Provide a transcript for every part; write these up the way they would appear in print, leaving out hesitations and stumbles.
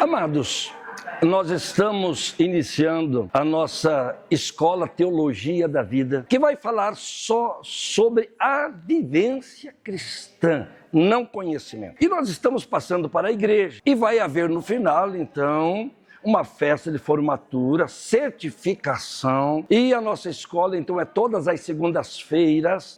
Amados, nós estamos iniciando a nossa escola Teologia da Vida, que vai falar só sobre a vivência cristã, não conhecimento. E nós estamos passando para a igreja. E vai haver no final, então, uma festa de formatura, certificação. E a nossa escola, então, é todas as segundas-feiras,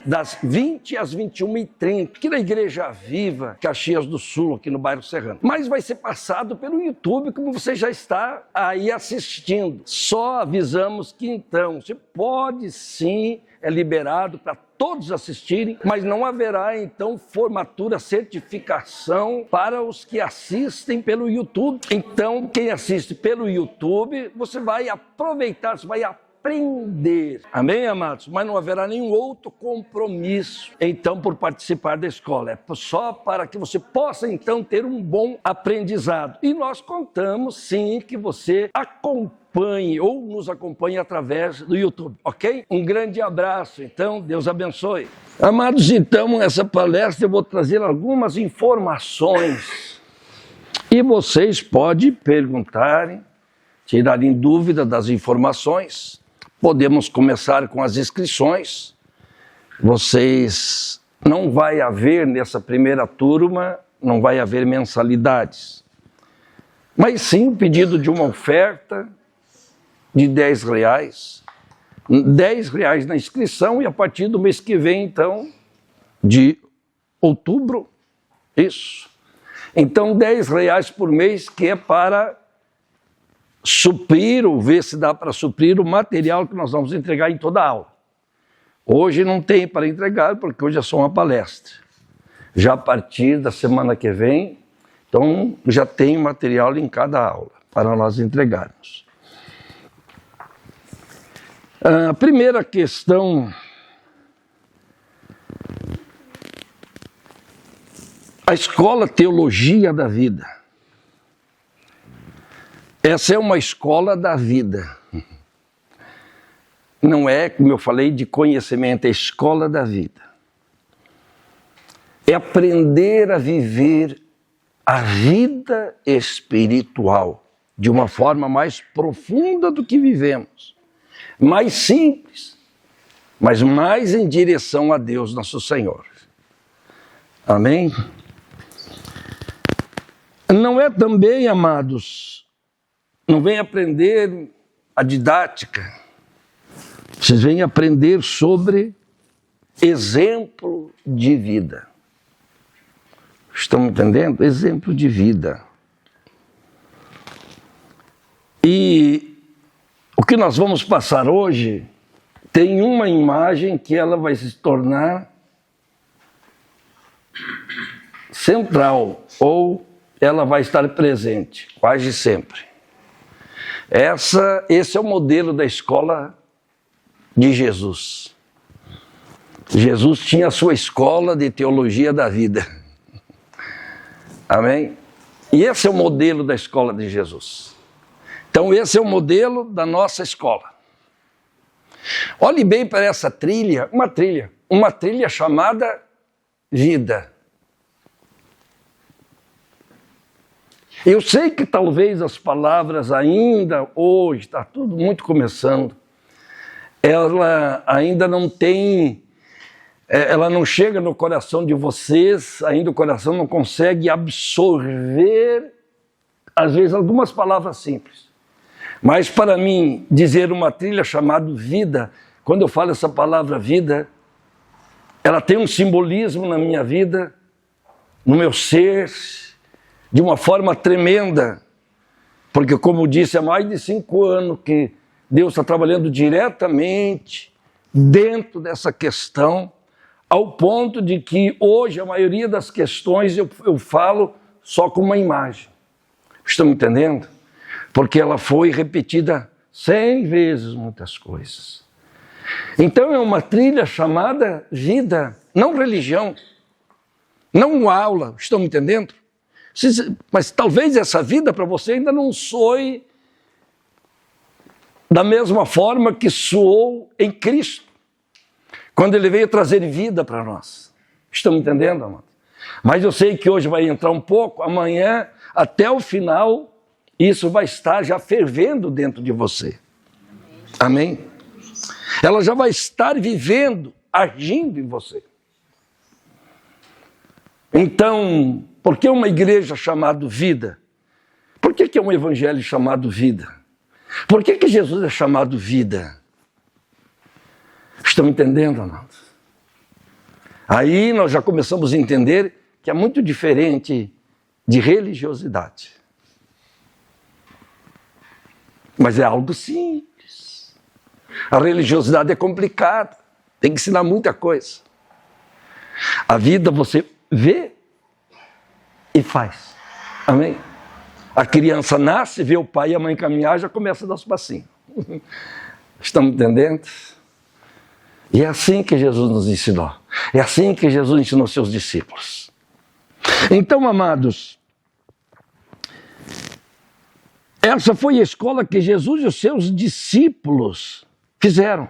das 20 às 21h30, aqui na Igreja Viva, Caxias do Sul, aqui no bairro Serrano. Mas vai ser passado pelo YouTube, como você já está aí assistindo. Só avisamos que, então, você pode sim, é liberado para todos assistirem, mas não haverá, então, formatura, certificação para os que assistem pelo YouTube. Então, quem assiste pelo YouTube, você vai aproveitar, você vai aprender. Amém, amados? Mas não haverá nenhum outro compromisso, então, por participar da escola. É só para que você possa, então, ter um bom aprendizado. E nós contamos, sim, que você acompanhe ou nos acompanhe através do YouTube, ok? Um grande abraço, então, Deus abençoe. Amados, então, essa palestra eu vou trazer algumas informações e vocês podem perguntarem, tirarem dúvida das informações. Podemos começar com as inscrições. Vocês, não vai haver nessa primeira turma, não vai haver mensalidades, mas sim o pedido de uma oferta de R$10, R$10 na inscrição, e a partir do mês que vem, então, de outubro, isso. Então, R$10 por mês, que é para suprir, ou ver se dá para suprir o material que nós vamos entregar em toda a aula. Hoje não tem para entregar, porque hoje é só uma palestra. Já a partir da semana que vem, então, já tem material em cada aula, para nós entregarmos. A primeira questão, a escola Teologia da Vida. Essa é uma escola da vida. Não é, como eu falei, de conhecimento, é escola da vida. É aprender a viver a vida espiritual de uma forma mais profunda do que vivemos. Mais simples, mas mais em direção a Deus nosso Senhor. Amém? Não é também, amados, não vem aprender a didática, vocês vêm aprender sobre exemplo de vida. Estão entendendo? Exemplo de vida. E o que nós vamos passar hoje tem uma imagem que ela vai se tornar central, ou ela vai estar presente, quase sempre. Esse é o modelo da escola de Jesus. Jesus tinha a sua escola de teologia da vida. Amém? E esse é o modelo da escola de Jesus. Então, esse é o modelo da nossa escola. Olhe bem para essa trilha, uma trilha chamada vida. Eu sei que talvez as palavras ainda hoje, está tudo muito começando, ela ainda não tem, ela não chega no coração de vocês, ainda o coração não consegue absorver, às vezes, algumas palavras simples. Mas para mim, dizer uma trilha chamada vida, quando eu falo essa palavra vida, ela tem um simbolismo na minha vida, no meu ser, de uma forma tremenda. Porque, como disse, há mais de 5 anos que Deus está trabalhando diretamente dentro dessa questão, ao ponto de que hoje a maioria das questões eu falo só com uma imagem. Estão entendendo? Porque ela foi repetida 100 vezes muitas coisas. Então é uma trilha chamada vida, não religião, não aula, estão me entendendo? Mas talvez essa vida para você ainda não soe da mesma forma que soou em Cristo, quando Ele veio trazer vida para nós. Estão me entendendo, amado? Mas eu sei que hoje vai entrar um pouco, amanhã até o final, isso vai estar já fervendo dentro de você. Amém? Ela já vai estar vivendo, agindo em você. Então, por que uma igreja chamada vida? Por que é um evangelho chamado vida? Por que Jesus é chamado vida? Estão entendendo, amados? Aí nós já começamos a entender que é muito diferente de religiosidade. Mas é algo simples. A religiosidade é complicada, tem que ensinar muita coisa. A vida você vê e faz. Amém? A criança nasce, vê o pai e a mãe caminhar, já começa a dar os passinhos. Estamos entendendo? E é assim que Jesus nos ensinou. É assim que Jesus ensinou seus discípulos. Então, amados, essa foi a escola que Jesus e os seus discípulos fizeram.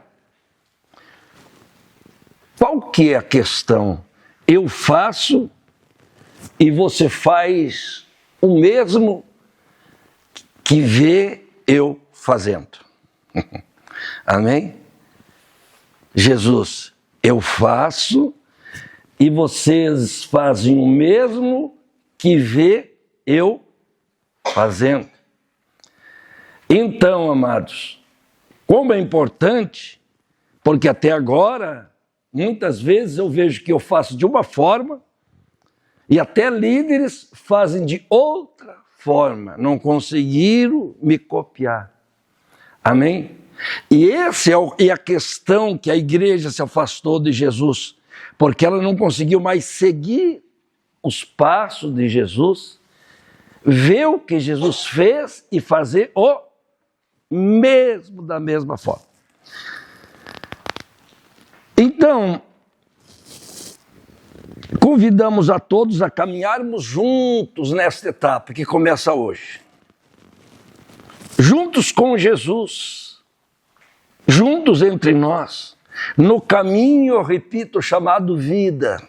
Qual que é a questão? Eu faço e você faz o mesmo que vê eu fazendo. Amém? Jesus, eu faço e vocês fazem o mesmo que vê eu fazendo. Então, amados, como é importante, porque até agora, muitas vezes eu vejo que eu faço de uma forma e até líderes fazem de outra forma, não conseguiram me copiar. Amém? E essa é a questão que a igreja se afastou de Jesus, porque ela não conseguiu mais seguir os passos de Jesus, ver o que Jesus fez e fazer o mesmo da mesma forma. Então, convidamos a todos a caminharmos juntos nesta etapa que começa hoje. Juntos com Jesus, juntos entre nós, no caminho, eu repito, chamado vida.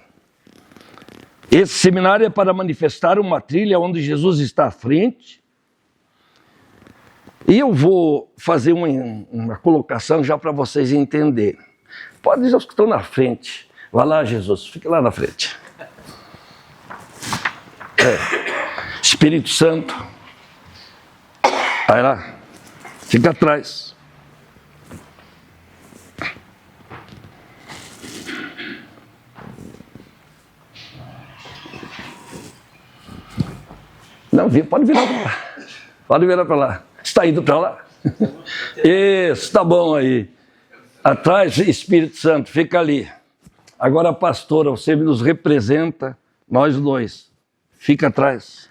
Esse seminário é para manifestar uma trilha onde Jesus está à frente. E eu vou fazer uma colocação já para vocês entenderem. Pode dizer os que estão na frente. Vai lá, Jesus, fique lá na frente. Espírito Santo, vai lá, fica atrás. Não, pode virar para lá. Pode virar para lá. Está indo para lá? Isso, tá bom aí. Atrás, Espírito Santo, fica ali. Agora, pastora, você nos representa, nós dois. Fica atrás.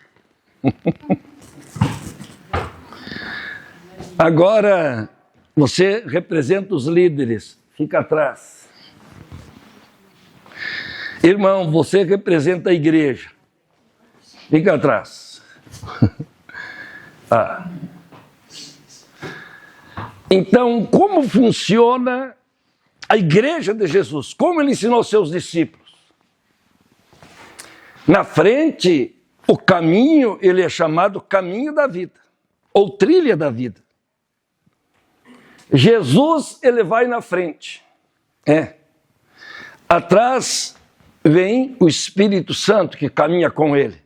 Agora, você representa os líderes. Fica atrás. Irmão, você representa a igreja. Fica atrás. Então, como funciona a igreja de Jesus? Como ele ensinou seus discípulos? Na frente, o caminho, ele é chamado caminho da vida, ou trilha da vida. Jesus, ele vai na frente. Atrás vem o Espírito Santo que caminha com ele.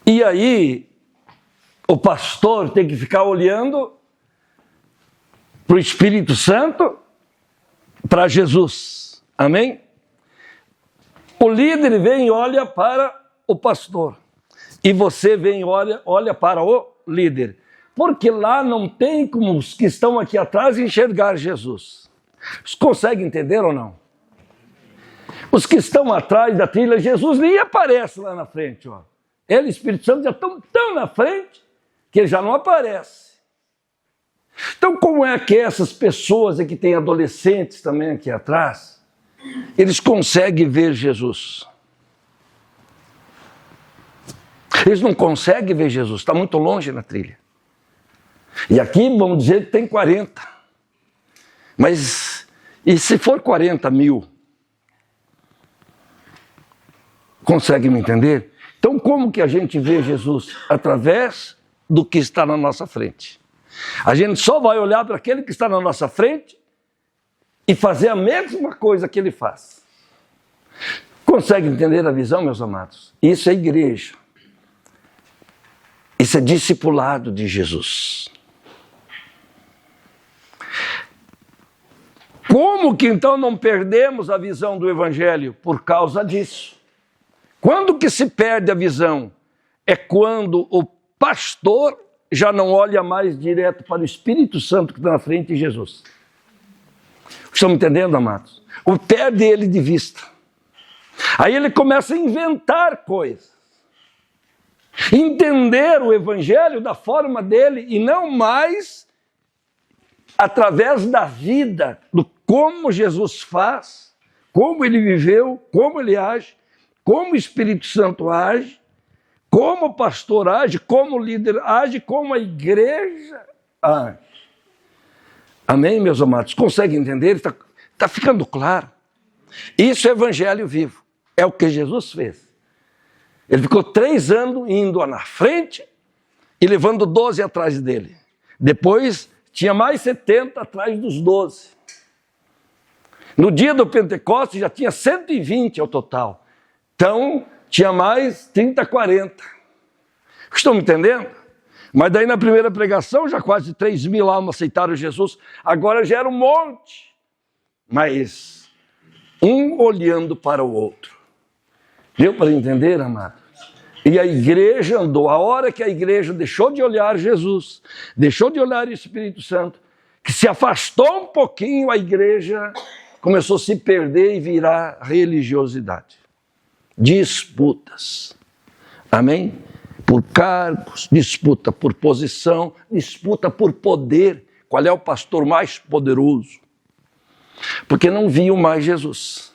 E aí, o pastor tem que ficar olhando para o Espírito Santo, para Jesus. Amém? O líder vem e olha para o pastor. E você vem e olha para o líder. Porque lá não tem como os que estão aqui atrás enxergar Jesus. Vocês conseguem entender ou não? Os que estão atrás da trilha, Jesus nem aparece lá na frente. Ó. Ele e o Espírito Santo já estão tão na frente que ele já não aparece. Então, como é que essas pessoas aqui, tem adolescentes também aqui atrás, eles conseguem ver Jesus? Eles não conseguem ver Jesus, está muito longe na trilha. E aqui, vamos dizer que tem 40. Mas, e se for 40 mil? Consegue me entender? Então, como que a gente vê Jesus? Através do que está na nossa frente. A gente só vai olhar para aquele que está na nossa frente e fazer a mesma coisa que ele faz. Consegue entender a visão, meus amados? Isso é igreja. Isso é discipulado de Jesus. Como que então não perdemos a visão do Evangelho? Por causa disso. Quando que se perde a visão? É quando o pastor já não olha mais direto para o Espírito Santo que está na frente de Jesus. Estão me entendendo, amados? O perde ele de vista. Aí ele começa a inventar coisas. Entender o Evangelho da forma dele e não mais através da vida, do como Jesus faz, como ele viveu, como ele age, como o Espírito Santo age, como o pastor age, como o líder age, como a igreja age. Amém, meus amados? Conseguem entender? Está ficando claro. Isso é evangelho vivo. É o que Jesus fez. Ele ficou 3 anos indo na frente e levando 12 atrás dele. Depois tinha mais 70 atrás dos 12. No dia do Pentecostes já tinha 120 ao total. Então, tinha mais 30, 40. Estão me entendendo? Mas daí na primeira pregação, já quase 3.000 almas aceitaram Jesus. Agora já era um monte. Mas um olhando para o outro. Deu para entender, amado? E a igreja andou. A hora que a igreja deixou de olhar Jesus, deixou de olhar o Espírito Santo, que se afastou um pouquinho, a igreja começou a se perder e virar religiosidade. Disputas. Amém? Por cargos, disputa por posição, disputa por poder. Qual é o pastor mais poderoso? Porque não viam mais Jesus.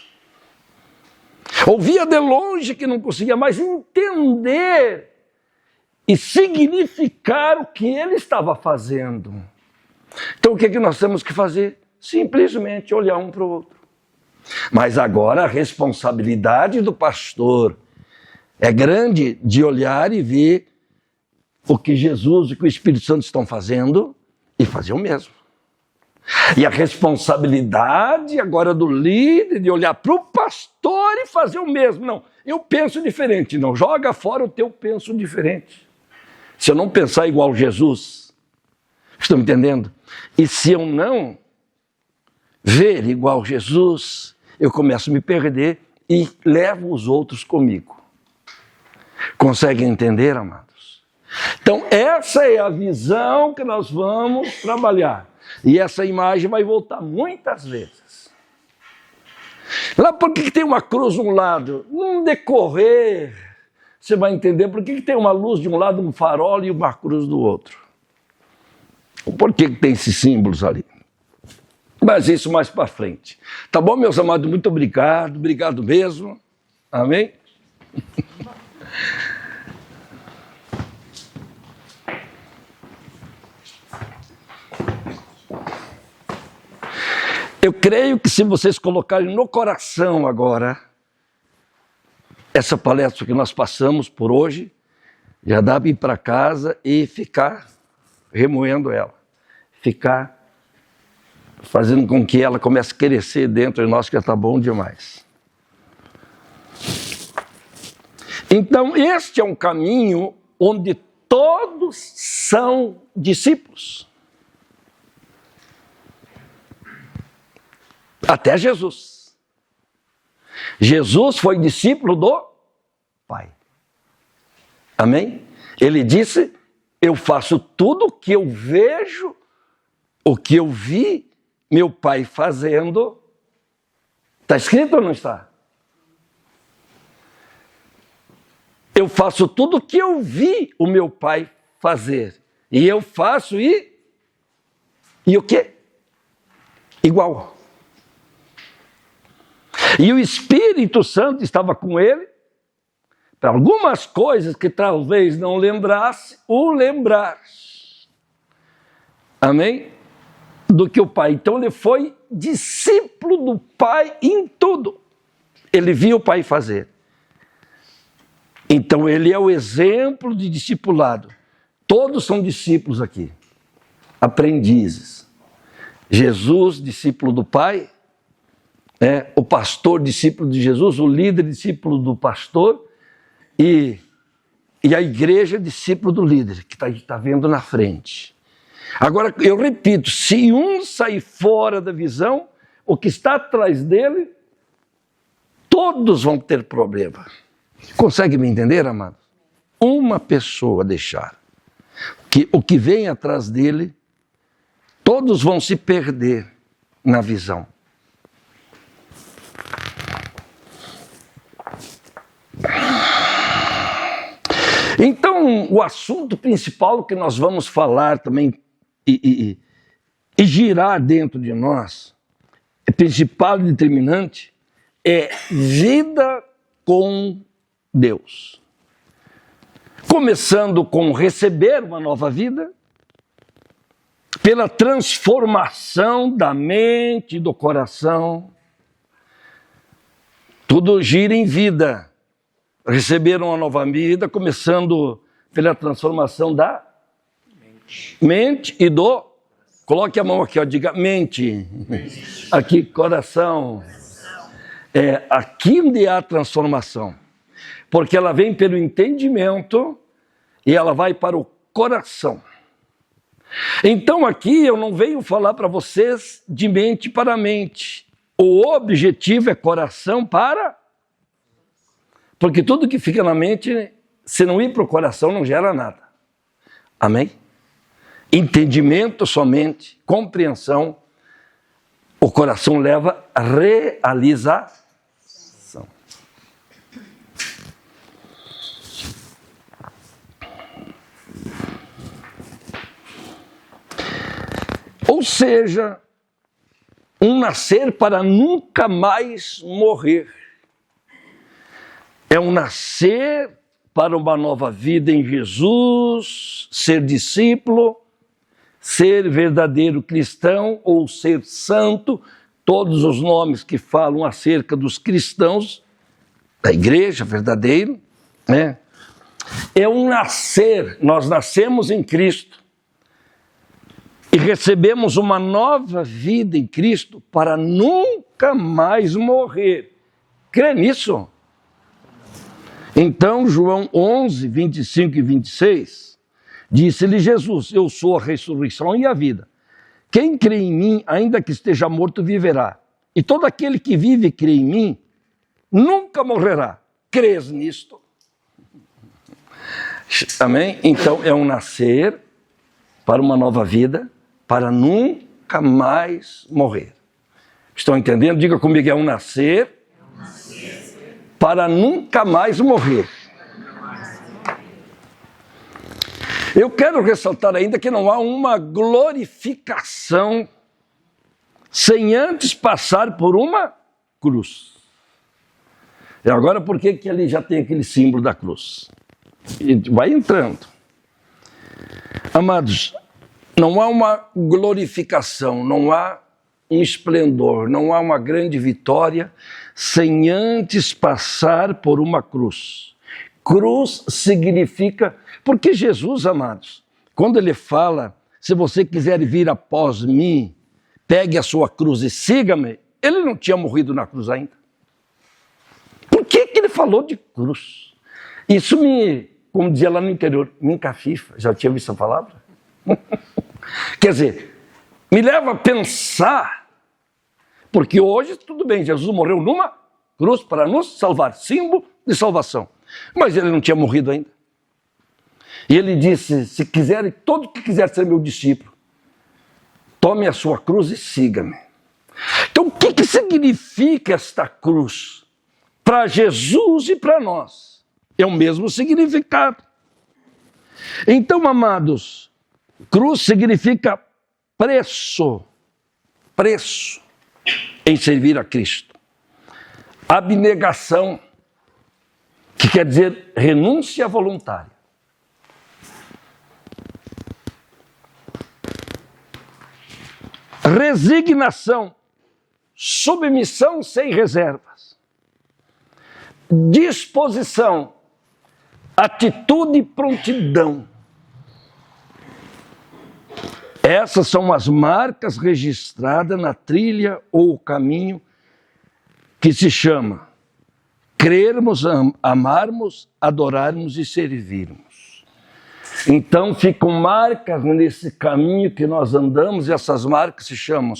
Ouvia de longe que não conseguia mais entender e significar o que ele estava fazendo. Então o que nós temos que fazer? Simplesmente olhar um para o outro. Mas agora a responsabilidade do pastor é grande de olhar e ver o que Jesus e o que o Espírito Santo estão fazendo e fazer o mesmo. E a responsabilidade agora do líder de olhar para o pastor e fazer o mesmo. Não, eu penso diferente. Não, joga fora o teu penso diferente. Se eu não pensar igual Jesus, estão me entendendo? E se eu não ver igual Jesus, eu começo a me perder e levo os outros comigo. Conseguem entender, amados? Então, essa é a visão que nós vamos trabalhar. E essa imagem vai voltar muitas vezes. Lá por que tem uma cruz de um lado? Num decorrer, você vai entender por que tem uma luz de um lado, um farol e uma cruz do outro. Por que tem esses símbolos ali? Mas isso mais para frente. Tá bom, meus amados? Muito obrigado. Obrigado mesmo. Amém? Eu creio que se vocês colocarem no coração agora essa palestra que nós passamos por hoje, já dá para ir para casa e ficar remoendo ela. Ficar fazendo com que ela comece a crescer dentro de nós, que já está bom demais. Então, este é um caminho onde todos são discípulos. Até Jesus. Jesus foi discípulo do Pai. Amém? Ele disse, eu faço tudo o que eu vejo, o que eu vi meu Pai fazendo. Está escrito ou não está? Eu faço tudo o que eu vi o meu Pai fazer. E eu faço e o quê? Igual. E o Espírito Santo estava com ele, para algumas coisas que talvez não lembrasse, o lembrar. Amém? Do que o Pai. Então ele foi discípulo do Pai em tudo. Ele viu o Pai fazer. Então ele é o exemplo de discipulado. Todos são discípulos aqui, aprendizes. Jesus, discípulo do Pai, o pastor, discípulo de Jesus, o líder, discípulo do pastor, e a igreja, discípulo do líder, que está vendo na frente. Agora, eu repito, se um sair fora da visão, o que está atrás dele, todos vão ter problema. Consegue me entender, amado? Uma pessoa deixar, que o que vem atrás dele, todos vão se perder na visão. Então, o assunto principal que nós vamos falar também e girar dentro de nós, principal e determinante, é vida com Deus. Começando com receber uma nova vida, pela transformação da mente e do coração, tudo gira em vida. Receberam uma nova vida, começando pela transformação da mente e do... Coloque a mão aqui, ó, diga mente. Aqui, coração. É aqui onde há transformação. Porque ela vem pelo entendimento e ela vai para o coração. Então aqui eu não venho falar para vocês de mente para mente. O objetivo é coração para... Porque tudo que fica na mente, se não ir para o coração, não gera nada. Amém? Entendimento somente, compreensão, o coração leva a realização. Ou seja, um nascer para nunca mais morrer. É um nascer para uma nova vida em Jesus, ser discípulo, ser verdadeiro cristão ou ser santo, todos os nomes que falam acerca dos cristãos, da igreja verdadeiro, né? É um nascer, nós nascemos em Cristo e recebemos uma nova vida em Cristo para nunca mais morrer. Crê nisso? Então, João 11, 25 e 26, disse-lhe Jesus, eu sou a ressurreição e a vida. Quem crê em mim, ainda que esteja morto, viverá. E todo aquele que vive e crê em mim, nunca morrerá. Crês nisto? Amém? Então, é um nascer para uma nova vida, para nunca mais morrer. Estão entendendo? Diga comigo, é um nascer para nunca mais morrer. Eu quero ressaltar ainda que não há uma glorificação sem antes passar por uma cruz. E agora por que ele já tem aquele símbolo da cruz? E vai entrando. Amados, não há uma glorificação, não há um esplendor, não há uma grande vitória sem antes passar por uma cruz. Cruz significa... Porque Jesus, amados, quando ele fala, se você quiser vir após mim, pegue a sua cruz e siga-me, ele não tinha morrido na cruz ainda. Por que ele falou de cruz? Isso me, como dizia lá no interior, me encafifa. Já tinha visto essa palavra? Quer dizer, me leva a pensar... Porque hoje, tudo bem, Jesus morreu numa cruz para nos salvar, símbolo de salvação. Mas ele não tinha morrido ainda. E ele disse, se quiser, todo que quiser ser meu discípulo, tome a sua cruz e siga-me. Então, o que significa esta cruz? Para Jesus e para nós. É o mesmo significado. Então, amados, cruz significa preço. Preço. Em servir a Cristo. Abnegação, que quer dizer renúncia voluntária. Resignação, submissão sem reservas. Disposição, atitude e prontidão. Essas são as marcas registradas na trilha ou caminho que se chama crermos, amarmos, adorarmos e servirmos. Então ficam marcas nesse caminho que nós andamos, e essas marcas se chamam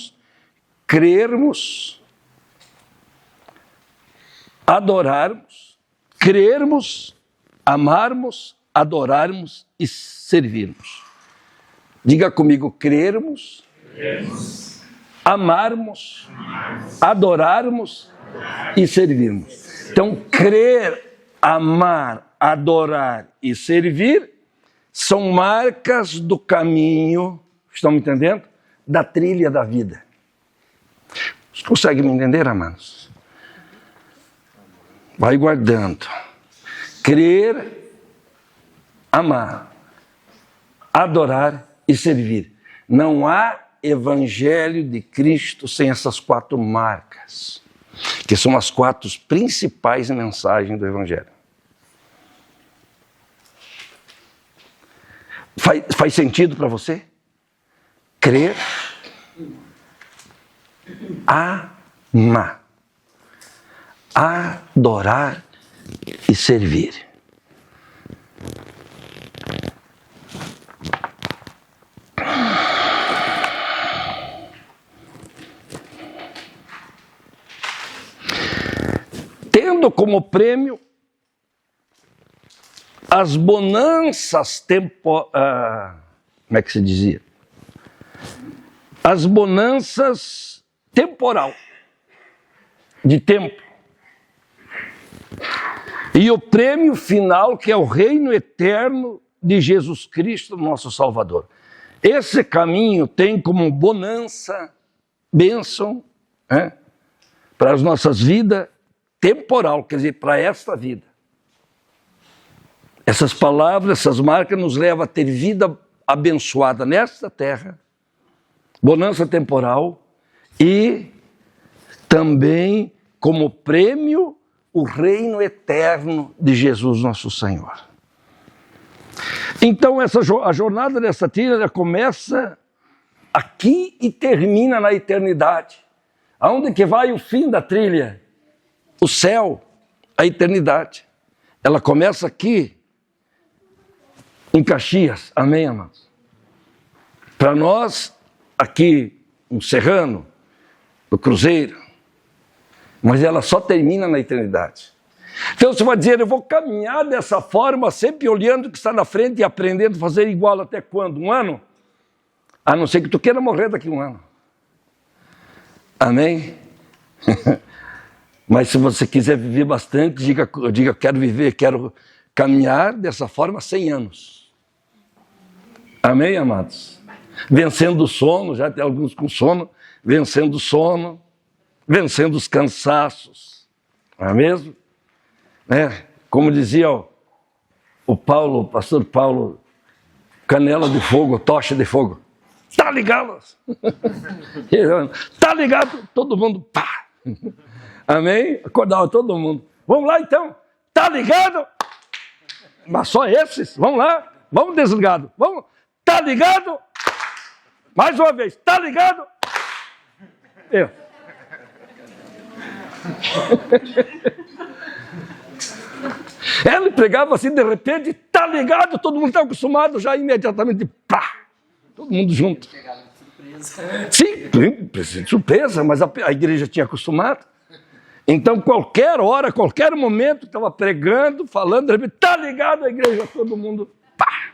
crermos, adorarmos, crermos, amarmos, adorarmos e servirmos. Diga comigo, crermos, amarmos, adorarmos e servirmos. Então, crer, amar, adorar e servir são marcas do caminho, estão me entendendo? Da trilha da vida. Vocês conseguem me entender, amados? Vai guardando. Crer, amar, adorar e servir. Não há evangelho de Cristo sem essas 4 marcas, que são as 4 principais mensagens do evangelho. Faz sentido para você? Crer, amar, adorar e servir. Tendo como prêmio as bonanças como é que se dizia? As bonanças temporal, de tempo. E o prêmio final, que é o reino eterno de Jesus Cristo, nosso Salvador. Esse caminho tem como bonança, bênção, para as nossas vidas, temporal, quer dizer, para esta vida. Essas palavras, essas marcas nos levam a ter vida abençoada nesta terra, bonança temporal, e também como prêmio o reino eterno de Jesus nosso Senhor. Então a jornada dessa trilha começa aqui e termina na eternidade. Aonde que vai o fim da trilha? O céu, a eternidade. Ela começa aqui, em Caxias, amém, amados? Para nós, aqui, no Serrano, no Cruzeiro, mas ela só termina na eternidade. Então você vai dizer, eu vou caminhar dessa forma, sempre olhando o que está na frente e aprendendo a fazer igual até quando? 1 ano? A não ser que tu queira morrer daqui a 1 ano. Amém? Mas se você quiser viver bastante, diga quero viver, quero caminhar dessa forma 100 anos. Amém, amados? Vencendo o sono, já tem alguns com sono, vencendo o sono, vencendo os cansaços. Não é mesmo? Como dizia o Paulo, o pastor Paulo, canela de fogo, tocha de fogo. Tá ligado? Tá ligado? Todo mundo, pá! Amém? Acordava todo mundo. Vamos lá então? Tá ligado? Mas só esses? Vamos lá? Vamos desligado. Vamos? Tá ligado? Mais uma vez. Tá ligado? Eu. Ele pregava assim, de repente, tá ligado? Todo mundo está acostumado já imediatamente, pá! Todo mundo junto. Sim, de surpresa, mas a igreja tinha acostumado. Então, qualquer hora, qualquer momento, estava pregando, falando, de repente, tá ligado a igreja, todo mundo, pá!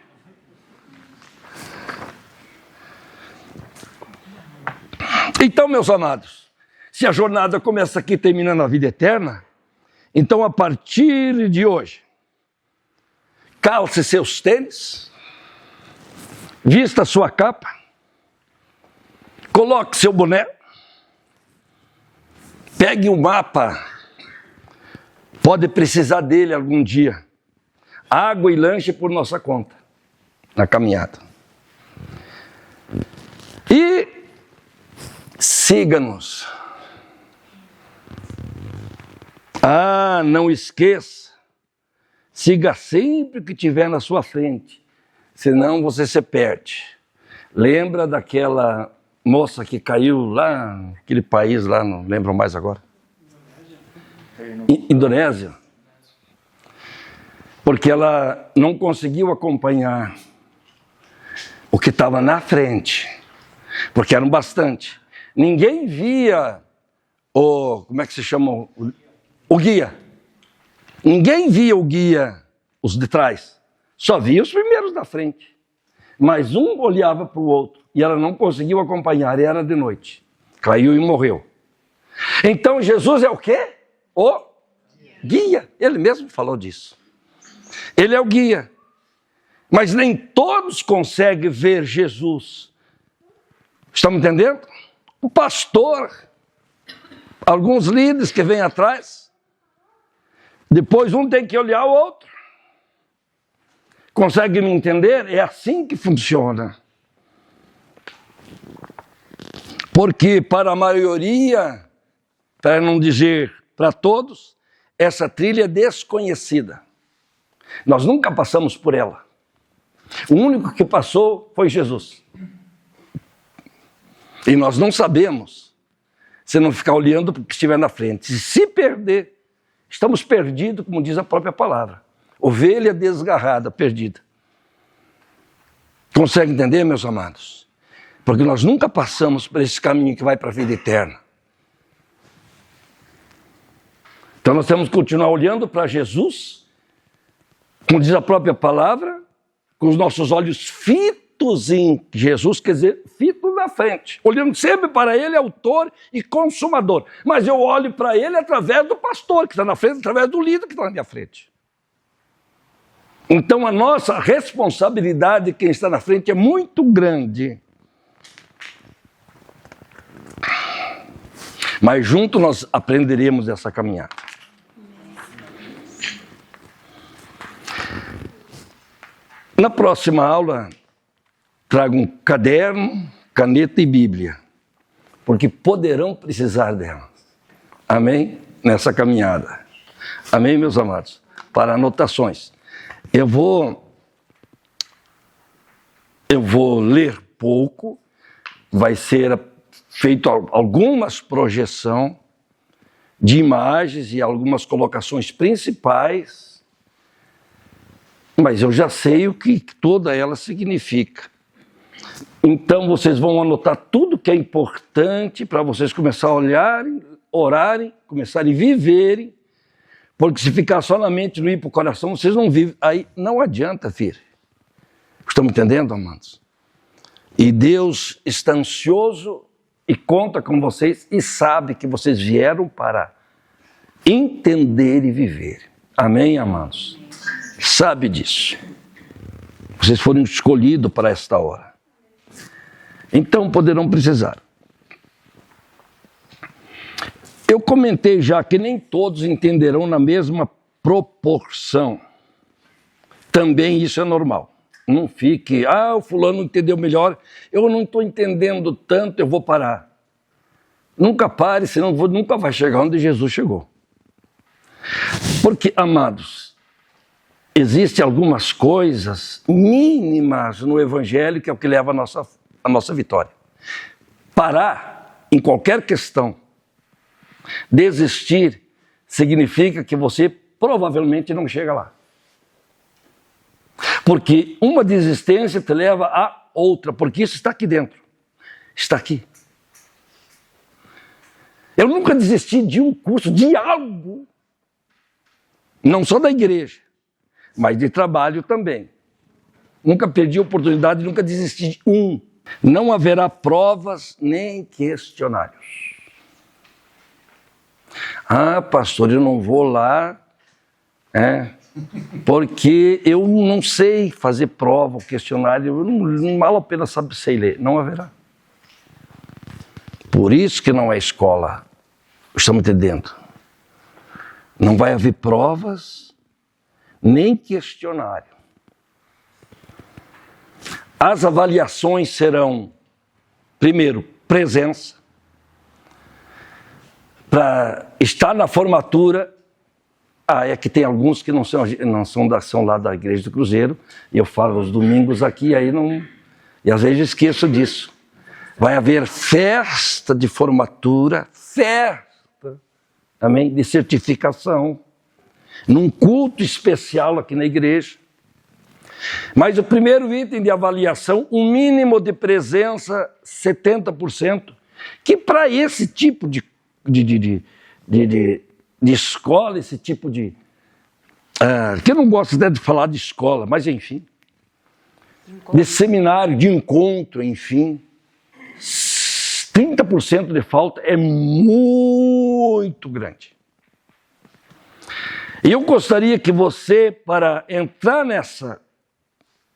Então, meus amados, se a jornada começa aqui e termina na vida eterna, então, a partir de hoje, calce seus tênis, vista sua capa, coloque seu boné, pegue o mapa, pode precisar dele algum dia, água e lanche por nossa conta, na caminhada. E siga-nos. Não esqueça Siga sempre o que tiver na sua frente, senão você se perde. Lembra daquela moça que caiu lá, naquele país lá, não lembro mais agora. Indonésia. Porque ela não conseguiu acompanhar o que estava na frente, porque eram bastante. Ninguém via como é que se chama? O guia. Ninguém via o guia, os de trás. Só via os primeiros da frente. Mas um olhava para o outro e ela não conseguiu acompanhar, e era de noite. Caiu e morreu. Então Jesus é o quê? O guia. Ele mesmo falou disso. Ele é o guia. Mas nem todos conseguem ver Jesus. Estão me entendendo? O pastor, alguns líderes que vêm atrás, depois um tem que olhar o outro. Consegue me entender? É assim que funciona. Porque para a maioria, para não dizer para todos, essa trilha é desconhecida. Nós nunca passamos por ela. O único que passou foi Jesus. E nós não sabemos, se não ficar olhando para o que estiver na frente. Se perder, estamos perdidos, como diz a própria palavra. Ovelha desgarrada, perdida. Consegue entender, meus amados? Porque nós nunca passamos por esse caminho que vai para a vida eterna. Então nós temos que continuar olhando para Jesus, como diz a própria palavra, com os nossos olhos fitos em Jesus, quer dizer, fitos na frente, olhando sempre para Ele, autor e consumador. Mas eu olho para Ele através do pastor que está na frente, através do líder que está na minha frente. Então a nossa responsabilidade de quem está na frente é muito grande. Mas junto nós aprenderemos essa caminhada. Na próxima aula, trago um caderno, caneta e Bíblia, porque poderão precisar delas. Amém? Nessa caminhada. Amém, meus amados? Para anotações. Eu vou ler pouco, vai ser feito algumas projeções de imagens e algumas colocações principais, mas eu já sei o que toda ela significa. Então vocês vão anotar tudo que é importante para vocês começarem a olharem, orarem, começarem a viverem, porque se ficar só na mente e não ir para o coração, vocês não vivem. Aí não adianta, filho. Estão me entendendo, amados? E Deus está ansioso e conta com vocês e sabe que vocês vieram para entender e viver. Amém, amados? Sabe disso. Vocês foram escolhidos para esta hora. Então poderão precisar. Eu comentei já que nem todos entenderão na mesma proporção. Também isso é normal. Não fique, o fulano entendeu melhor, eu não estou entendendo tanto, eu vou parar. Nunca pare, senão nunca vai chegar onde Jesus chegou. Porque, amados, existem algumas coisas mínimas no Evangelho que é o que leva a nossa vitória. Parar em qualquer questão, desistir, significa que você provavelmente não chega lá. Porque uma desistência te leva a outra, porque isso está aqui dentro. Está aqui. Eu nunca desisti de um curso, de algo, não só da igreja, mas de trabalho também. Nunca perdi a oportunidade, nunca desisti de um. Não haverá provas nem questionários. Pastor, eu não vou lá, porque eu não sei fazer prova, questionário, não vale a pena saber sei ler. Não haverá. Por isso que não é escola. Estamos entendendo? Não vai haver provas, nem questionário. As avaliações serão, primeiro, presença. Para estar na formatura, É que tem alguns que não são lá da Igreja do Cruzeiro, e eu falo os domingos aqui, aí não... E às vezes eu esqueço disso. Vai haver festa de formatura, amém? De certificação, num culto especial aqui na igreja. Mas o primeiro item de avaliação, um mínimo de presença, 70%, que para esse tipo de escola, esse tipo de... que eu não gosto até de falar de escola, mas enfim, de seminário, de encontro, enfim, 30% de falta é muito grande. E eu gostaria que você, para entrar nessa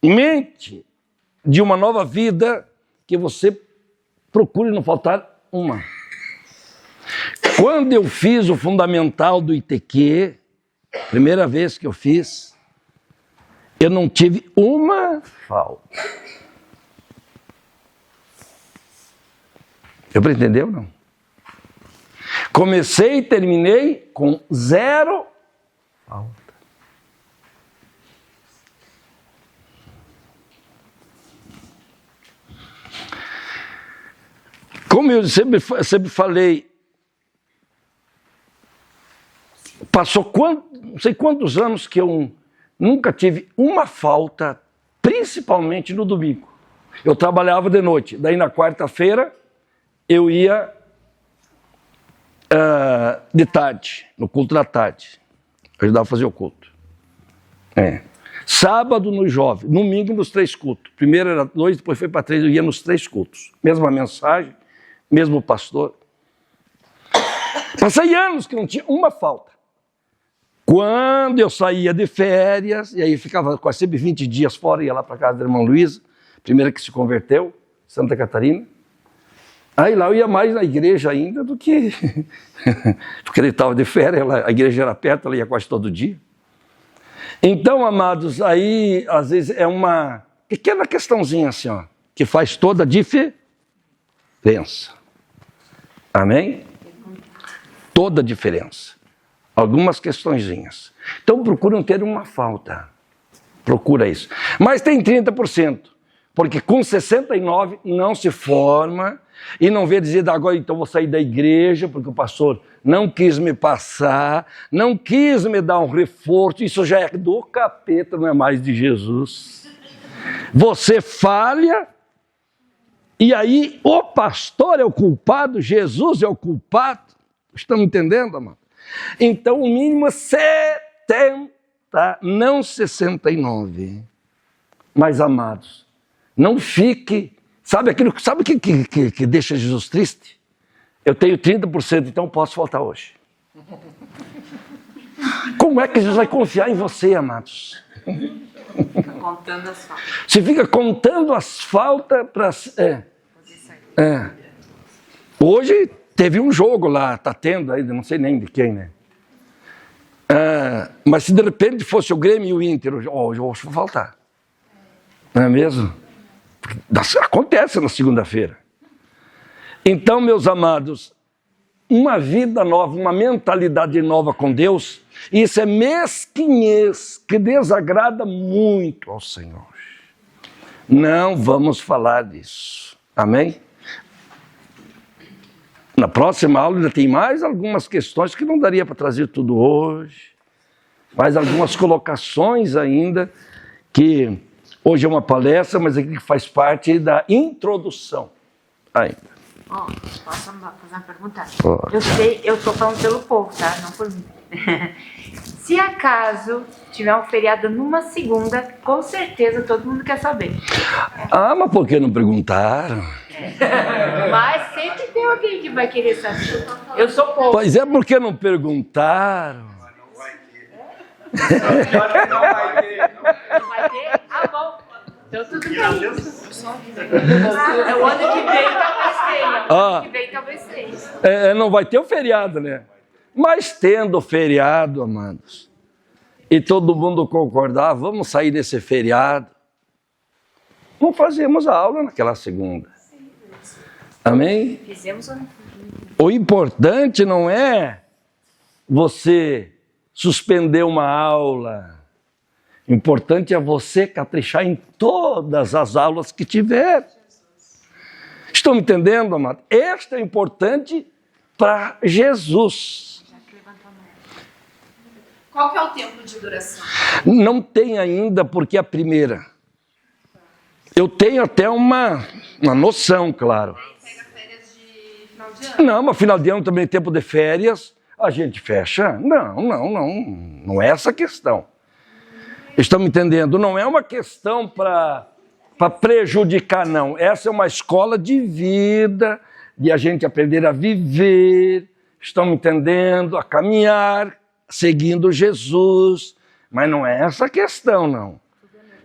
mente de uma nova vida, que você procure não faltar uma. Quando eu fiz o fundamental do ITQ, primeira vez que eu fiz, eu não tive uma falta. Deu para entender ou não? Comecei e terminei com 0 falta. Como eu sempre falei, passou não sei quantos anos que eu nunca tive uma falta, principalmente no domingo. Eu trabalhava de noite, daí na quarta-feira eu ia de tarde, no culto da tarde. Eu ajudava a fazer o culto. Sábado no jovem, domingo nos 3 cultos. Primeiro era 2, depois foi para 3, eu ia nos 3 cultos. Mesma mensagem, mesmo pastor. Passei anos que não tinha uma falta. Quando eu saía de férias, e aí ficava quase sempre 20 dias fora, ia lá para casa da irmã Luísa, primeira que se converteu, Santa Catarina. Aí lá eu ia mais na igreja ainda do que... porque ele estava de férias, a igreja era perto, ela ia quase todo dia. Então, amados, aí às vezes é uma pequena questãozinha assim, ó, que faz toda a diferença. Amém? Toda a diferença. Algumas questõezinhas. Então procura não ter uma falta. Procura isso. Mas tem 30%, porque com 69% não se forma e não vê dizer, agora então vou sair da igreja, porque o pastor não quis me passar, não quis me dar um reforço, isso já é do capeta, não é mais de Jesus. Você falha, e aí o pastor é o culpado, Jesus é o culpado. Estão entendendo, amado? Então o mínimo é 70, não 69. Mas, amados, não fique... Sabe o que deixa Jesus triste? Eu tenho 30%, então posso faltar hoje. Como é que Jesus vai confiar em você, amados? Fica contando as faltas. Você fica contando as faltas para... Hoje teve um jogo lá, está tendo ainda, não sei nem de quem, né? Mas se de repente fosse o Grêmio e o Inter, hoje eu vou faltar. Não é mesmo? Acontece na segunda-feira. Então, meus amados, uma vida nova, uma mentalidade nova com Deus, isso é mesquinhez que desagrada muito ao Senhor. Não vamos falar disso. Amém? Na próxima aula ainda tem mais algumas questões que não daria para trazer tudo hoje. Mais algumas colocações ainda, que hoje é uma palestra, mas aqui faz parte da introdução ainda. Posso fazer uma pergunta? Pode. Eu estou falando pelo povo, tá? Não por mim. Se acaso tiver um feriado numa segunda, com certeza todo mundo quer saber. Mas por que não perguntaram? Mas sempre tem alguém que vai querer saber. Eu sou povo. Pois é, por que não perguntaram? Não vai ter? Ah, bom. Então tudo bem. O ano que vem talvez tenha. O ano que vem talvez tenha. Não vai ter o feriado, né? Mas tendo o feriado, amados, e todo mundo concordar, vamos sair desse feriado, não fazemos a aula naquela segunda. Amém? Fizemos O importante não é você suspender uma aula. Importante é você caprichar em todas as aulas que tiver. Estão me entendendo, amado? Esta é importante para Jesus. Qual que é o tempo de duração? Não tem ainda, porque é a primeira. Eu tenho até uma noção, claro. Pega férias de final de ano? Não, mas final de ano também, tempo de férias, a gente fecha? Não é essa a questão. Estão me entendendo? Não é uma questão para prejudicar, não. Essa é uma escola de vida, de a gente aprender a viver, estão me entendendo? A caminhar, seguindo Jesus. Mas não é essa a questão, não.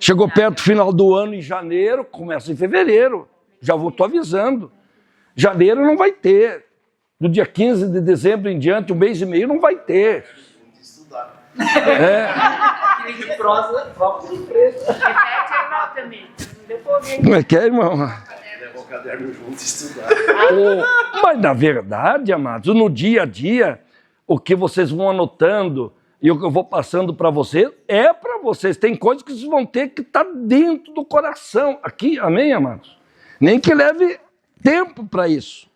Chegou perto do final do ano, em janeiro, começa em fevereiro. Já estou avisando. Janeiro não vai ter. Do dia 15 de dezembro em diante, 1 mês e meio, não vai ter. De prosa, prova surpresa. Repete a nota também. Como é que é, irmão? Levar o caderno junto e estudar. Mas, na verdade, amados, no dia a dia, o que vocês vão anotando e o que eu vou passando para vocês é para vocês. Tem coisas que vocês vão ter que estar dentro do coração. Aqui, amém, amados? Nem que leve tempo para isso.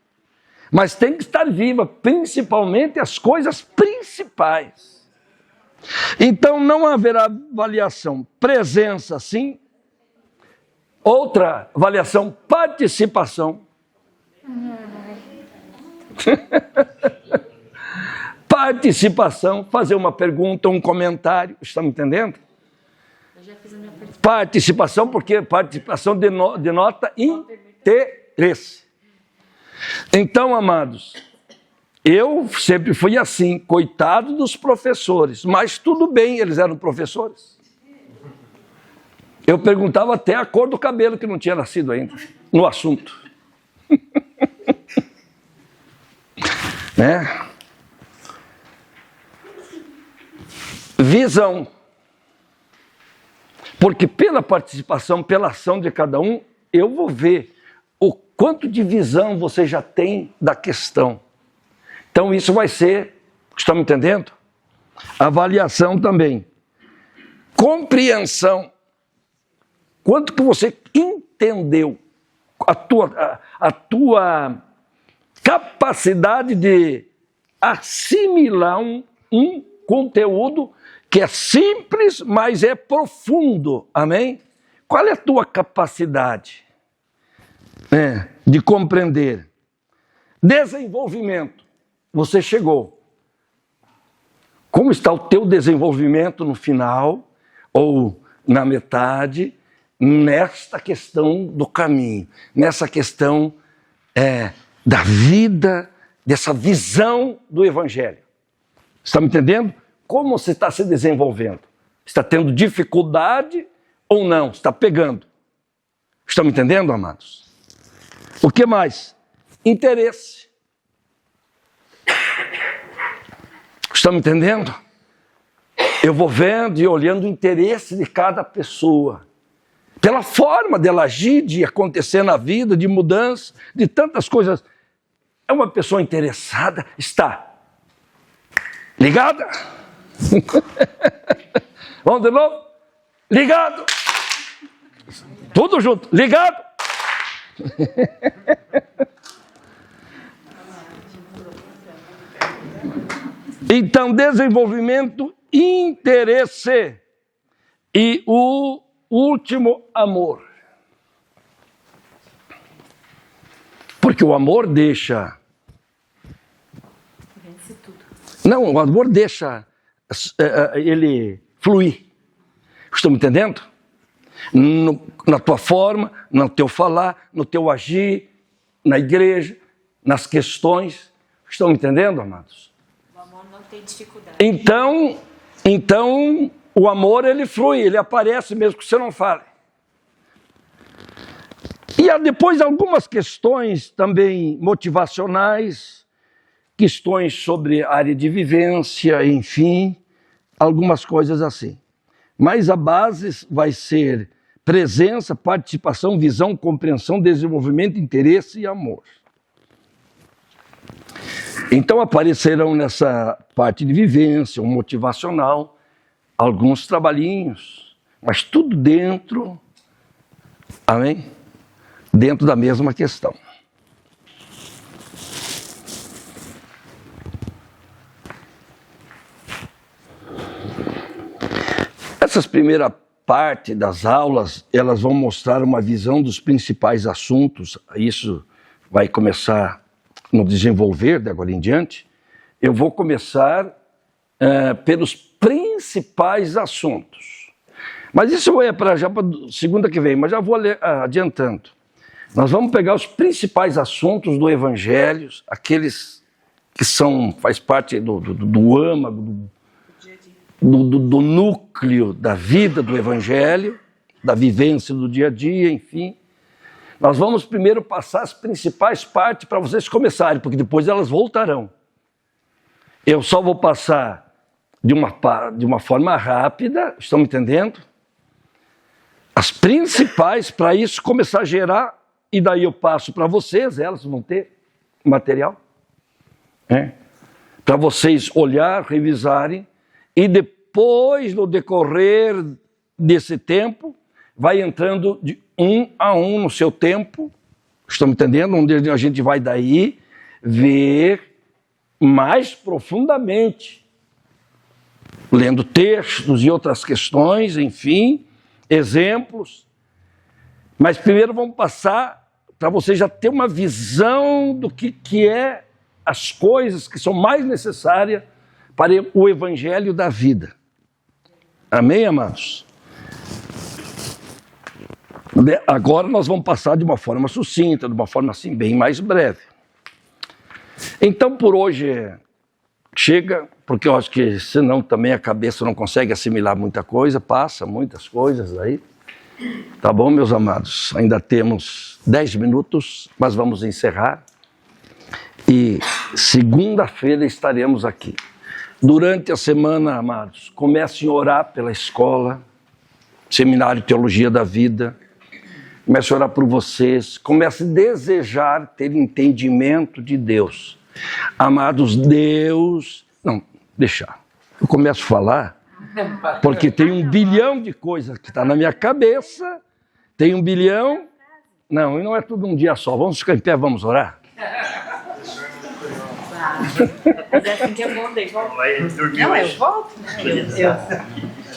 Mas tem que estar viva, principalmente as coisas principais. Então, não haverá avaliação. Presença, sim. Outra avaliação, participação. Participação, fazer uma pergunta, um comentário. Está me entendendo? Eu já fiz a minha participação. Participação, porque participação denota interesse. Então, amados, eu sempre fui assim, coitado dos professores, mas tudo bem, eles eram professores. Eu perguntava até a cor do cabelo, que não tinha nascido ainda, no assunto. Né? Visão. Porque pela participação, pela ação de cada um, eu vou ver o quanto de visão você já tem da questão. Então isso vai ser, estão me entendendo? Avaliação também. Compreensão. Quanto que você entendeu a tua capacidade de assimilar um conteúdo que é simples, mas é profundo. Amém? Qual é a tua capacidade de compreender? Desenvolvimento. Você chegou. Como está o teu desenvolvimento no final ou na metade, nesta questão do caminho, nessa questão da vida, dessa visão do Evangelho? Está me entendendo? Como você está se desenvolvendo? Está tendo dificuldade ou não? Está pegando? Estão me entendendo, amados? O que mais? Interesse. Estão me entendendo? Eu vou vendo e olhando o interesse de cada pessoa. Pela forma dela agir, de acontecer na vida, de mudança, de tantas coisas. É uma pessoa interessada, está ligada? Vamos de novo? Ligado! Tudo junto, ligado! Então, desenvolvimento, interesse e o último, amor. Porque o amor deixa... Vence tudo. Não, o amor deixa ele fluir. Estão me entendendo? Na tua forma, no teu falar, no teu agir, na igreja, nas questões. Estão me entendendo, amados? O amor não tem dificuldade. Então o amor ele flui, ele aparece mesmo que você não fale. E há depois algumas questões também motivacionais, questões sobre a área de vivência, enfim, algumas coisas assim. Mas a base vai ser presença, participação, visão, compreensão, desenvolvimento, interesse e amor. Então aparecerão nessa parte de vivência, o motivacional, alguns trabalhinhos, mas tudo dentro, amém? Dentro da mesma questão. Essas primeiras parte das aulas, elas vão mostrar uma visão dos principais assuntos. Isso vai começar no desenvolver de agora em diante. Eu vou começar pelos principais assuntos. Mas isso é já para segunda que vem, mas já vou adiantando. Nós vamos pegar os principais assuntos do Evangelho, aqueles que faz parte do âmago, do núcleo da vida do Evangelho, da vivência do dia a dia, enfim. Nós vamos primeiro passar as principais partes para vocês começarem, porque depois elas voltarão. Eu só vou passar de uma forma rápida, estão me entendendo? As principais, para isso começar a gerar, e daí eu passo para vocês, elas vão ter material, para vocês olhar, revisarem, e depois, no decorrer desse tempo, vai entrando de um a um no seu tempo, estão me entendendo? Onde a gente vai daí ver mais profundamente, lendo textos e outras questões, enfim, exemplos. Mas primeiro vamos passar para você já ter uma visão do que é as coisas que são mais necessárias para o Evangelho da vida. Amém, amados? Agora nós vamos passar de uma forma sucinta, de uma forma assim bem mais breve. Então por hoje chega, porque eu acho que senão também a cabeça não consegue assimilar muita coisa, passa muitas coisas aí. Tá bom, meus amados? Ainda temos 10 minutos, mas vamos encerrar. E segunda-feira estaremos aqui. Durante a semana, amados, comecem a orar pela escola, Seminário de Teologia da Vida. Comece a orar por vocês. Comece a desejar ter entendimento de Deus. Amados, Deus... Não, deixa. Eu começo a falar, porque tem 1 bilhão de coisas que está na minha cabeça. Tem 1 bilhão... Não, e não é tudo um dia só. Vamos ficar em pé, vamos orar? Mas é assim que é bom, daí volta. Não, eu volto. Eu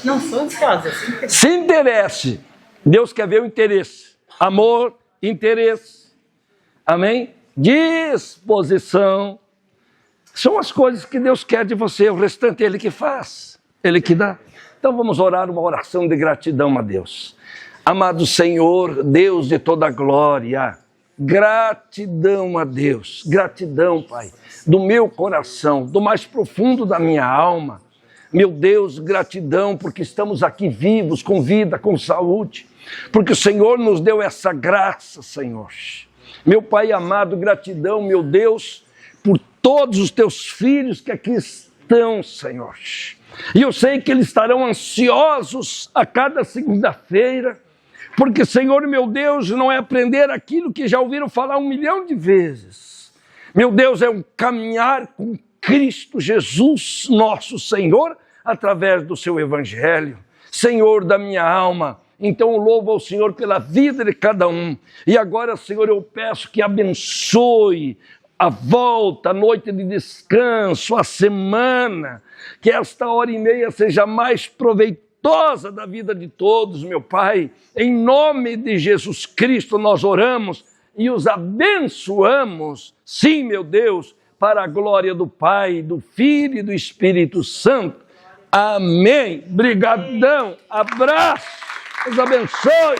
não sou ansiosa. Se interesse. Deus quer ver o interesse. Amor, interesse. Amém? Disposição. São as coisas que Deus quer de você. O restante é Ele que faz. Ele que dá. Então vamos orar uma oração de gratidão a Deus. Amado Senhor, Deus de toda glória. Gratidão a Deus. Gratidão, Pai. Do meu coração, do mais profundo da minha alma. Meu Deus, gratidão porque estamos aqui vivos, com vida, com saúde. Porque o Senhor nos deu essa graça, Senhor. Meu Pai amado, gratidão, meu Deus, por todos os teus filhos que aqui estão, Senhor. E eu sei que eles estarão ansiosos a cada segunda-feira, porque, Senhor, meu Deus, não é aprender aquilo que já ouviram falar 1 milhão de vezes. Meu Deus, é um caminhar com Cristo Jesus, nosso Senhor, através do seu Evangelho. Senhor da minha alma, então eu louvo ao Senhor pela vida de cada um. E agora, Senhor, eu peço que abençoe a volta, a noite de descanso, a semana, que esta 1h30 seja mais proveitosa da vida de todos, meu Pai. Em nome de Jesus Cristo nós oramos e os abençoamos, sim, meu Deus, para a glória do Pai, do Filho e do Espírito Santo. Amém. Brigadão, abraço, Deus abençoe.